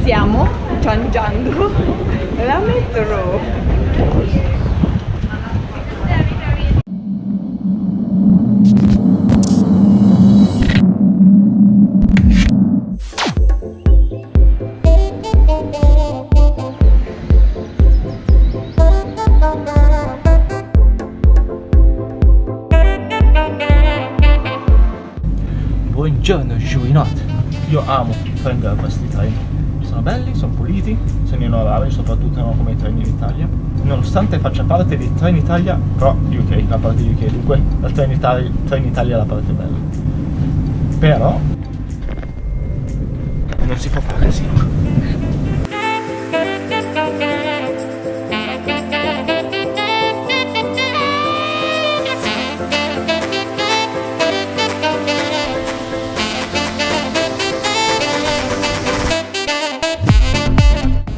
Stiamo mangiando la metro. Buongiorno giovinot, io amo prendere questi treni, sono belli, sono puliti, sono inorari, soprattutto non come i treni d'Italia, nonostante faccia parte di Trenitalia, però UK, la parte di UK, dunque la Trenitalia è la parte bella, però non si può fare casino.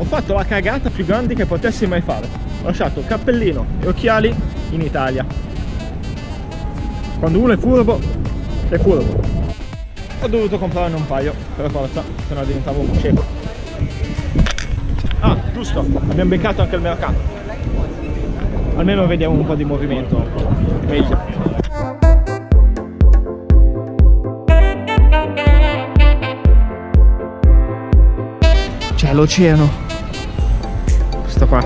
Ho fatto la cagata più grande che potessi mai fare. Ho lasciato cappellino e occhiali in Italia. Quando uno è furbo, è furbo. Ho dovuto comprarne un paio, per forza, se no diventavo un cieco. Ah, giusto, abbiamo beccato anche il mercato. Almeno vediamo un po' di movimento. Meglio. C'è l'oceano. Questo qua.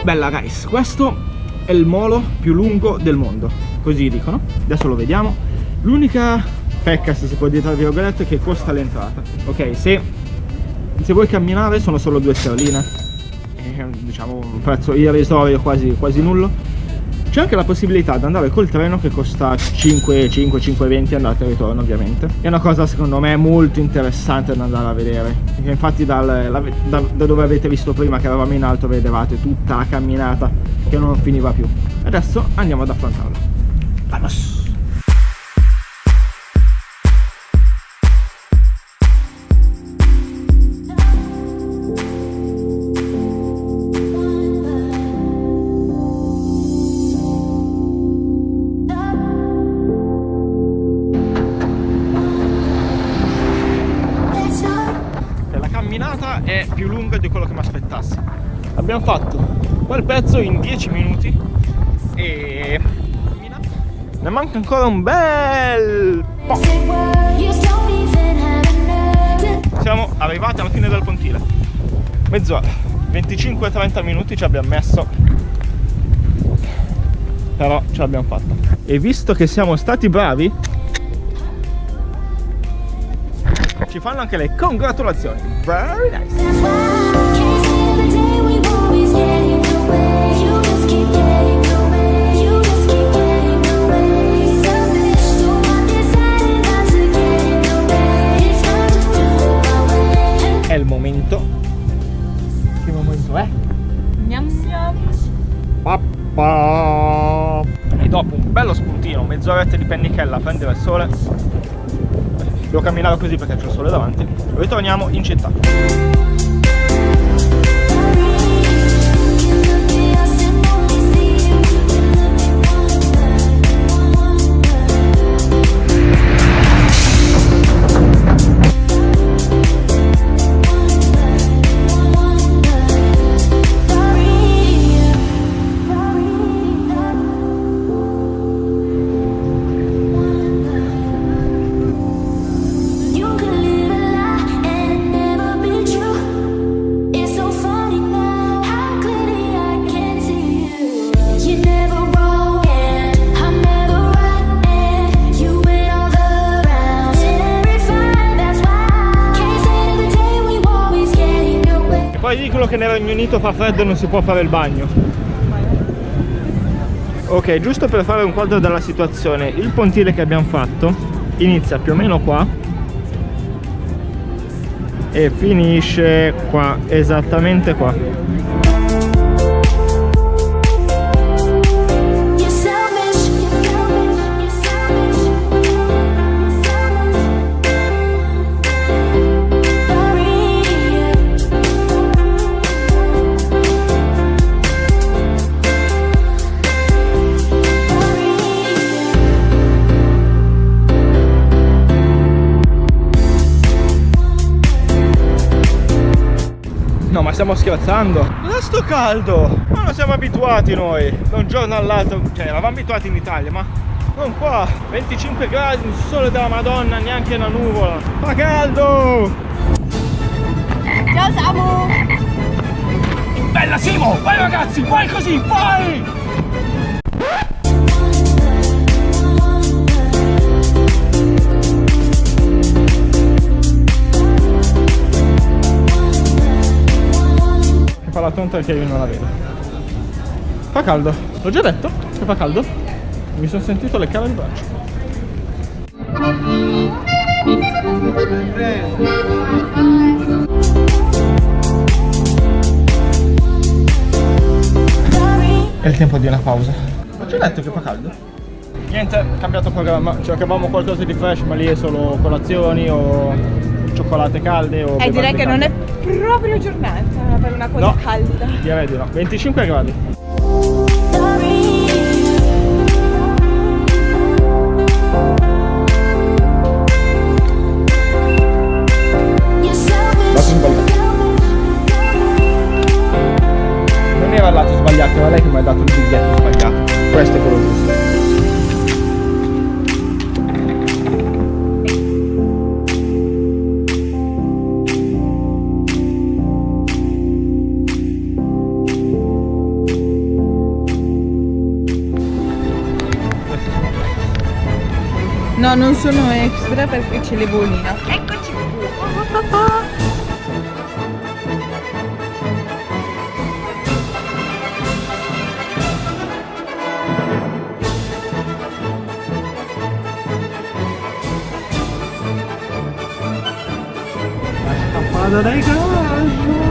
Bella guys, questo è il molo più lungo del mondo, così dicono. Adesso lo vediamo. L'unica pecca, se si può dire tra virgolette, che costa l'entrata. Ok, se vuoi camminare sono solo 2 sterline, diciamo un prezzo irrisorio, quasi nullo. C'è anche la possibilità di andare col treno che costa 5,20 andata e ritorno, ovviamente. È una cosa secondo me molto interessante da andare a vedere, perché infatti da dove avete visto prima che eravamo in alto vedevate tutta la camminata che non finiva più. Adesso andiamo ad affrontarla. Vamos! È più lunga di quello che mi aspettassi. Abbiamo fatto quel pezzo in 10 minuti e ne manca ancora un bel po'. Siamo arrivati alla fine del pontile. Mezz'ora, 25-30 minuti ci abbiamo messo, però ce l'abbiamo fatta. E visto che siamo stati bravi, ci fanno anche le congratulazioni. Very nice. È il momento. Che momento è? Gnam gnam. Papà. E dopo un bello spuntino, mezz'oretta di pennichella a prendere il sole. Devo camminare così perché c'è il sole davanti. Ritorniamo in città. Poi dicono che nel Regno Unito fa freddo e non si può fare il bagno. Ok, giusto per fare un quadro della situazione, il pontile che abbiamo fatto inizia più o meno qua e finisce qua, esattamente qua. Ma stiamo scherzando? Cos'è sto caldo? Ma non siamo abituati noi da un giorno all'altro. Cioè eravamo abituati in Italia, ma non qua. 25 gradi, un sole della Madonna, neanche una nuvola. Fa caldo! Ciao Samu! Bella Simo! Vai ragazzi, vai così, vai! Che fa la tonta che io non la vedo. Fa caldo, l'ho già detto che fa caldo? Mi sono sentito le cave di braccio. È il tempo di una pausa. Ho già detto che fa caldo. Niente, cambiato programma. Cercavamo qualcosa di fresh, ma lì è solo colazioni o cioccolate calde o direi che calde. non è proprio giornata per una cosa No, calda. direi di no. 25 gradi. Non era il lato sbagliato, era lei che mi ha dato il biglietto sbagliato. Questo è quello giusto. No, non sono extra perché c'è l'evolina. Eccoci qui. La scappata dai garage.